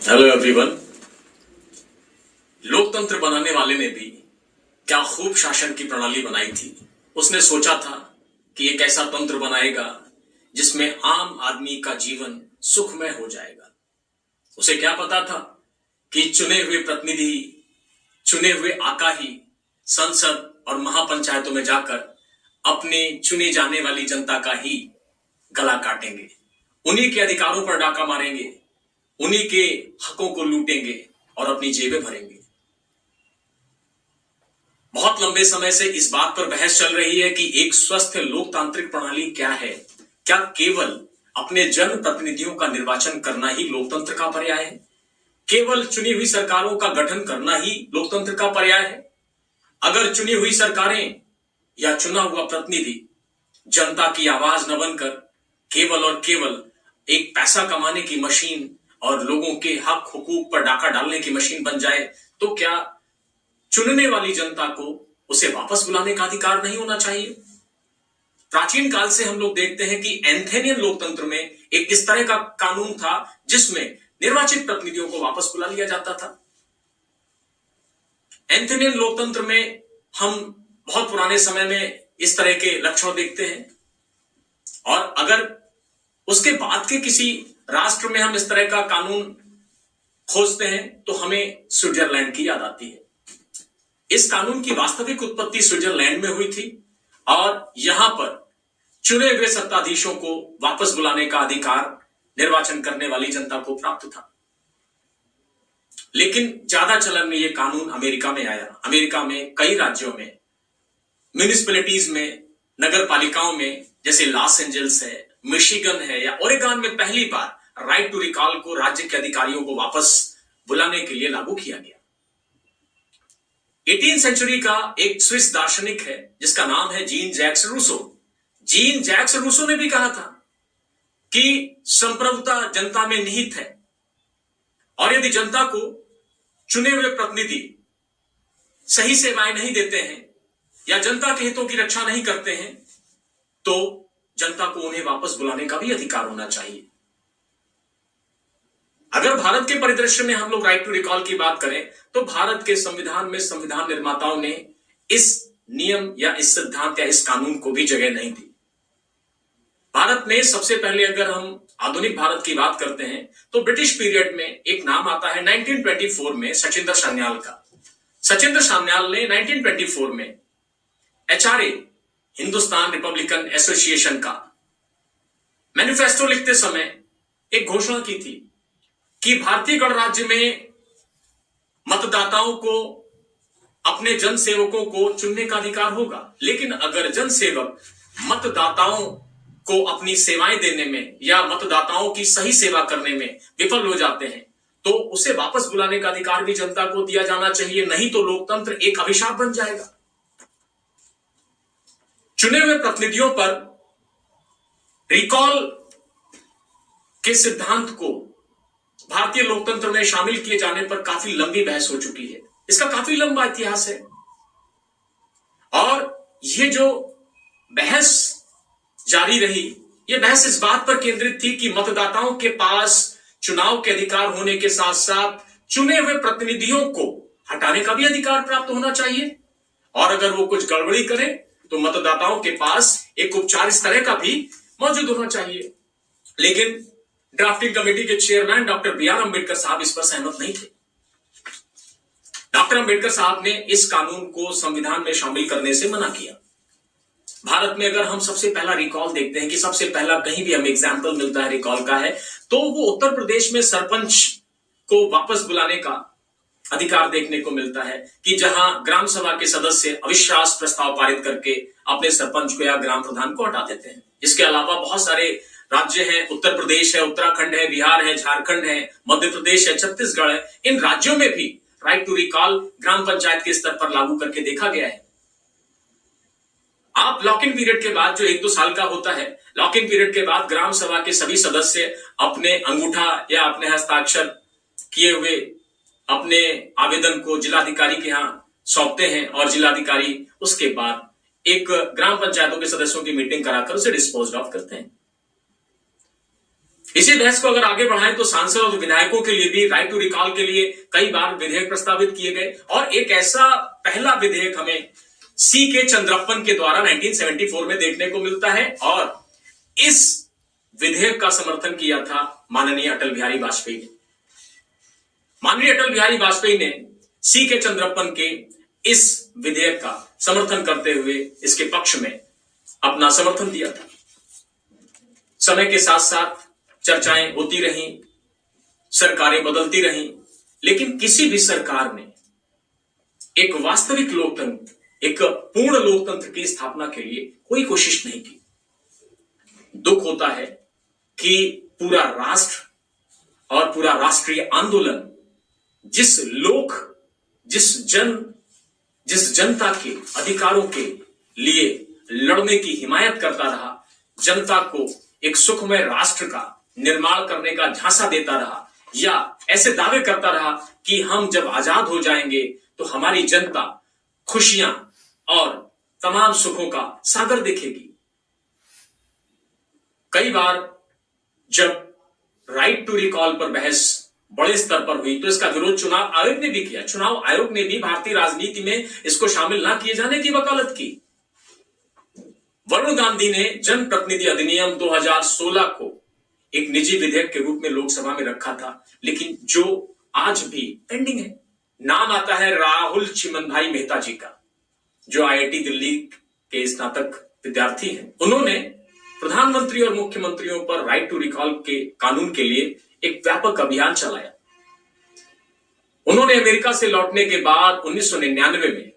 Hello everyone. लोकतंत्र बनाने वाले ने भी क्या खूब शासन की प्रणाली बनाई थी। उसने सोचा था कि एक ऐसा तंत्र बनाएगा जिसमें आम आदमी का जीवन सुखमय हो जाएगा। उसे क्या पता था कि चुने हुए प्रतिनिधि, चुने हुए आका ही संसद और महापंचायतों में जाकर अपने चुनी जाने वाली जनता का ही गला काटेंगे, उन्हीं के अधिकारों पर डाका मारेंगे, उन्हीं के हकों को लूटेंगे और अपनी जेबें भरेंगे। बहुत लंबे समय से इस बात पर बहस चल रही है कि एक स्वस्थ लोकतांत्रिक प्रणाली क्या है। क्या केवल अपने जनप्रतिनिधियों का निर्वाचन करना ही लोकतंत्र का पर्याय है? केवल चुनी हुई सरकारों का गठन करना ही लोकतंत्र का पर्याय है? अगर चुनी हुई सरकारें या चुना हुआ प्रतिनिधि जनता की आवाज न बनकर केवल और केवल एक पैसा कमाने की मशीन और लोगों के हक हुकूक पर डाका डालने की मशीन बन जाए, तो क्या चुनने वाली जनता को उसे वापस बुलाने का अधिकार नहीं होना चाहिए? प्राचीन काल से हम लोग देखते हैं कि एथेनियन लोकतंत्र में एक इस तरह का कानून था जिसमें निर्वाचित प्रतिनिधियों को वापस बुला लिया जाता था। एथेनियन लोकतंत्र में हम बहुत पुराने समय में इस तरह के लक्षण देखते हैं, और अगर उसके बाद के किसी राष्ट्र में हम इस तरह का कानून खोजते हैं तो हमें स्विट्जरलैंड की याद आती है। इस कानून की वास्तविक उत्पत्ति स्विट्जरलैंड में हुई थी और यहां पर चुने हुए सत्ताधीशों को वापस बुलाने का अधिकार निर्वाचन करने वाली जनता को प्राप्त था। लेकिन ज्यादा चलन में यह कानून अमेरिका में आया। अमेरिका में कई राज्यों में, म्यूनिसिपैलिटीज में, नगर पालिकाओं में, जैसे लॉस एंजल्स है, मिशिगन है या ओरेगन में पहली बार राइट टू रिकॉल को राज्य के अधिकारियों को वापस बुलाने के लिए लागू किया गया। 18वीं सेंचुरी का एक स्विस दार्शनिक है जिसका नाम है Jean Jacques Rousseau. Jean Jacques Rousseau ने भी कहा था कि संप्रभुता जनता में निहित है, और यदि जनता को चुने हुए प्रतिनिधि सही सेवाएं नहीं देते हैं या जनता के हितों की रक्षा नहीं करते हैं तो जनता को उन्हें वापस बुलाने का भी अधिकार होना चाहिए। अगर भारत के परिदृश्य में हम लोग राइट टू रिकॉल की बात करें तो भारत के संविधान में संविधान निर्माताओं ने इस नियम या इस सिद्धांत या इस कानून को भी जगह नहीं दी। भारत में सबसे पहले अगर हम आधुनिक भारत की बात करते हैं तो ब्रिटिश पीरियड में एक नाम आता है 1924 में सचिंद्र सान्याल का। सचिंद्र सान्याल ने 1924 में HRA, हिंदुस्तान रिपब्लिकन एसोसिएशन का मैनिफेस्टो लिखते समय एक घोषणा की थी कि भारतीय गणराज्य में मतदाताओं को अपने जनसेवकों को चुनने का अधिकार होगा, लेकिन अगर जनसेवक मतदाताओं को अपनी सेवाएं देने में या मतदाताओं की सही सेवा करने में विफल हो जाते हैं तो उसे वापस बुलाने का अधिकार भी जनता को दिया जाना चाहिए, नहीं तो लोकतंत्र एक अभिशाप बन जाएगा। चुने हुए प्रतिनिधियों पर रिकॉल के सिद्धांत को भारतीय लोकतंत्र में शामिल किए जाने पर काफी लंबी बहस हो चुकी है। इसका काफी लंबा इतिहास है और यह जो बहस जारी रही, यह बहस इस बात पर केंद्रित थी कि मतदाताओं के पास चुनाव के अधिकार होने के साथ साथ चुने हुए प्रतिनिधियों को हटाने का भी अधिकार प्राप्त होना चाहिए, और अगर वो कुछ गड़बड़ी करें तो मतदाताओं के पास एक उपचार इस तरह का भी मौजूद होना चाहिए। लेकिन ड्राफ्टिंग कमेटी के चेयरमैन डॉक्टर B.R. अम्बेडकर साहब इस पर सहमत नहीं थे। डॉक्टर अम्बेडकर साहब ने इस कानून को संविधान में शामिल करने से मना किया। भारत में अगर हम सबसे पहला रिकॉल देखते हैं कि सबसे पहला कहीं भी हमें एग्जाम्पल मिलता है रिकॉल का है तो वो उत्तर प्रदेश में सरपंच को वापस बुलाने का अधिकार देखने को मिलता है कि जहां ग्राम सभा के सदस्य अविश्वास प्रस्ताव पारित करके अपने सरपंच को या ग्राम प्रधान को हटा देते हैं। इसके अलावा बहुत सारे राज्य हैं, उत्तर प्रदेश है, उत्तराखंड है, बिहार है, झारखंड है, मध्य प्रदेश है, छत्तीसगढ़ है, इन राज्यों में भी राइट टू रिकॉल ग्राम पंचायत के स्तर पर लागू करके देखा गया है। आप लॉक इन पीरियड के बाद जो 1-2 साल का होता है, लॉक इन पीरियड के बाद ग्राम सभा के सभी सदस्य अपने अंगूठा या अपने हस्ताक्षर किए हुए अपने आवेदन को जिलाधिकारी के यहां सौंपते हैं और जिलाधिकारी उसके बाद एक ग्राम पंचायतों के सदस्यों की मीटिंग कराकर उसे डिस्पोज ऑफ करते हैं। इसी बहस को अगर आगे बढ़ाएं तो सांसद और विधायकों के लिए भी राइट टू रिकॉल के लिए कई बार विधेयक प्रस्तावित किए गए और एक ऐसा पहला विधेयक हमें सी के चंद्रप्पन के द्वारा 1974 में देखने को मिलता है और इस विधेयक का समर्थन किया था माननीय अटल बिहारी वाजपेयी ने। माननीय अटल बिहारी वाजपेयी ने सी के चंद्रप्पन के इस विधेयक का समर्थन करते हुए इसके पक्ष में अपना समर्थन दिया था। समय के साथ साथ चर्चाएं होती रहीं, सरकारें बदलती रहीं, लेकिन किसी भी सरकार ने एक वास्तविक लोकतंत्र, एक पूर्ण लोकतंत्र की स्थापना के लिए कोई कोशिश नहीं की। दुख होता है कि पूरा राष्ट्र और पूरा राष्ट्रीय आंदोलन जिस जनता के अधिकारों के लिए लड़ने की हिमायत करता रहा, जनता को एक सुखमय राष्ट्र का निर्माण करने का झांसा देता रहा या ऐसे दावे करता रहा कि हम जब आजाद हो जाएंगे तो हमारी जनता खुशियां और तमाम सुखों का सागर देखेगी। कई बार जब राइट टू रिकॉल पर बहस बड़े स्तर पर हुई तो इसका विरोध चुनाव आयोग ने भी किया। चुनाव आयोग ने भी भारतीय राजनीति में इसको शामिल ना किए जाने की वकालत की। वरुण गांधी ने जन प्रतिनिधि अधिनियम 2016 को एक निजी विधेयक के रूप में लोकसभा में रखा था, लेकिन जो आज भी पेंडिंग है। नाम आता है राहुल चिमनभाई मेहता जी का, जो आईआईटी दिल्ली के स्नातक विद्यार्थी हैं। उन्होंने प्रधानमंत्री और मुख्यमंत्रियों पर राइट टू रिकॉल के कानून के लिए एक व्यापक अभियान चलाया। उन्होंने अमेरिका से लौटने के बाद 1999 में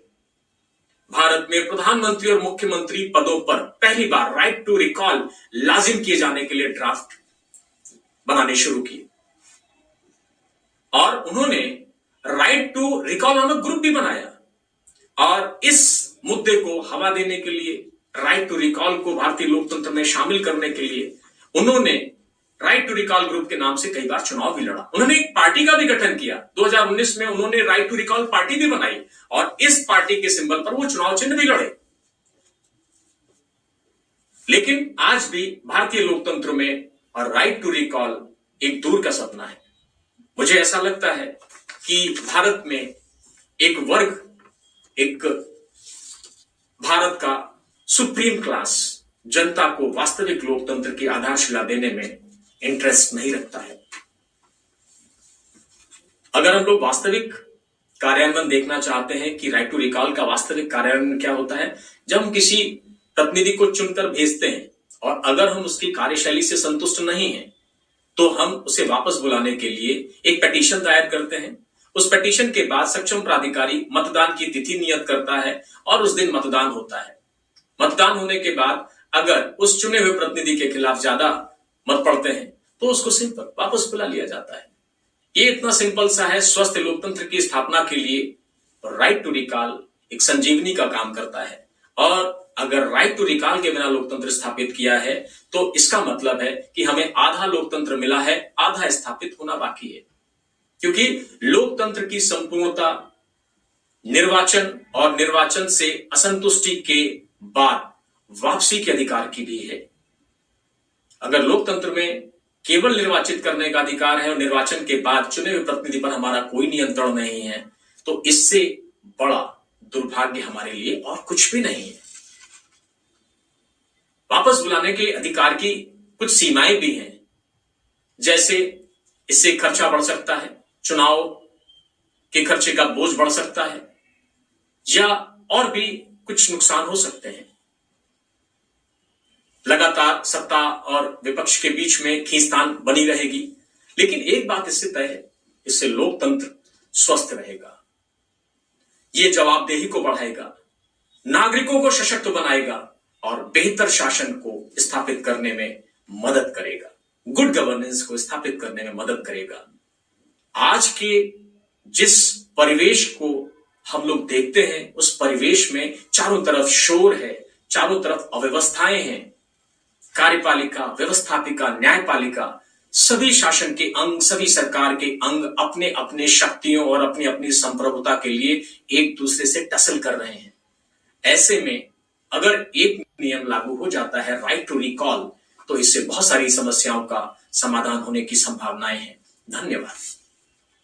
भारत में प्रधानमंत्री और मुख्यमंत्री पदों पर पहली बार राइट टू रिकॉल लाजिम किए जाने के लिए ड्राफ्ट बनाने शुरू किए और उन्होंने राइट टू रिकॉल नामक ग्रुप भी बनाया और इस मुद्दे को हवा देने के लिए, राइट टू रिकॉल को भारतीय लोकतंत्र में शामिल करने के लिए उन्होंने राइट टू रिकॉल ग्रुप के नाम से कई बार चुनाव भी लड़ा। उन्होंने एक पार्टी का भी गठन किया। 2019 में उन्होंने राइट टू रिकॉल पार्टी भी बनाई और इस पार्टी के सिंबल पर वो चुनाव चिन्ह भी लड़े। लेकिन आज भी भारतीय लोकतंत्र में और राइट टू रिकॉल एक दूर का सपना है। मुझे ऐसा लगता है कि भारत में एक वर्ग, एक भारत का सुप्रीम क्लास जनता को वास्तविक लोकतंत्र की आधारशिला देने में इंटरेस्ट नहीं रखता है। अगर हम लोग वास्तविक कार्यान्वयन देखना चाहते हैं कि राइट टू रिकॉल का वास्तविक कार्यान्वयन क्या होता है, जब हम किसी प्रतिनिधि को चुनकर भेजते हैं और अगर हम उसकी कार्यशैली से संतुष्ट नहीं हैं तो हम उसे वापस बुलाने के लिए एक पिटीशन दायर करते हैं। उस पिटीशन के बाद सक्षम प्राधिकारी मतदान की तिथि नियत करता है और उस दिन मतदान होता है। मतदान होने के बाद अगर उस चुने हुए प्रतिनिधि के खिलाफ ज्यादा मत पड़ते हैं तो उसको सिंपल वापस बुला लिया जाता है। ये इतना सिंपल सा है। स्वस्थ लोकतंत्र की स्थापना के लिए राइट टू रिकॉल एक संजीवनी का काम करता है और अगर राइट टू रिकॉल के बिना लोकतंत्र स्थापित किया है तो इसका मतलब है कि हमें आधा लोकतंत्र मिला है, आधा स्थापित होना बाकी है। क्योंकि लोकतंत्र की संपूर्णता निर्वाचन और निर्वाचन से असंतुष्टि के बाद वापसी के अधिकार की भी है। अगर लोकतंत्र में केवल निर्वाचित करने का अधिकार है और निर्वाचन के बाद चुने हुए प्रतिनिधि पर हमारा कोई नियंत्रण नहीं है तो इससे बड़ा दुर्भाग्य हमारे लिए और कुछ भी नहीं है। वापस बुलाने के अधिकार की कुछ सीमाएं भी हैं, जैसे इससे खर्चा बढ़ सकता है, चुनाव के खर्चे का बोझ बढ़ सकता है या और भी कुछ नुकसान हो सकते हैं। लगातार सत्ता और विपक्ष के बीच में खींचतान बनी रहेगी, लेकिन एक बात इससे तय है, इससे लोकतंत्र स्वस्थ रहेगा। ये जवाबदेही को बढ़ाएगा, नागरिकों को सशक्त बनाएगा और बेहतर शासन को स्थापित करने में मदद करेगा, गुड गवर्नेंस को स्थापित करने में मदद करेगा। आज के जिस परिवेश को हम लोग देखते हैं उस परिवेश में चारों तरफ शोर है, चारों तरफ अव्यवस्थाएं हैं। कार्यपालिका, व्यवस्थापिका, न्यायपालिका, सभी शासन के अंग, सभी सरकार के अंग अपने अपने शक्तियों और अपनी अपनी संप्रभुता के लिए एक दूसरे से टसल कर रहे हैं। ऐसे में अगर एक नियम लागू हो जाता है राइट टू रिकॉल, तो इससे बहुत सारी समस्याओं का समाधान होने की संभावनाएं हैं। धन्यवाद।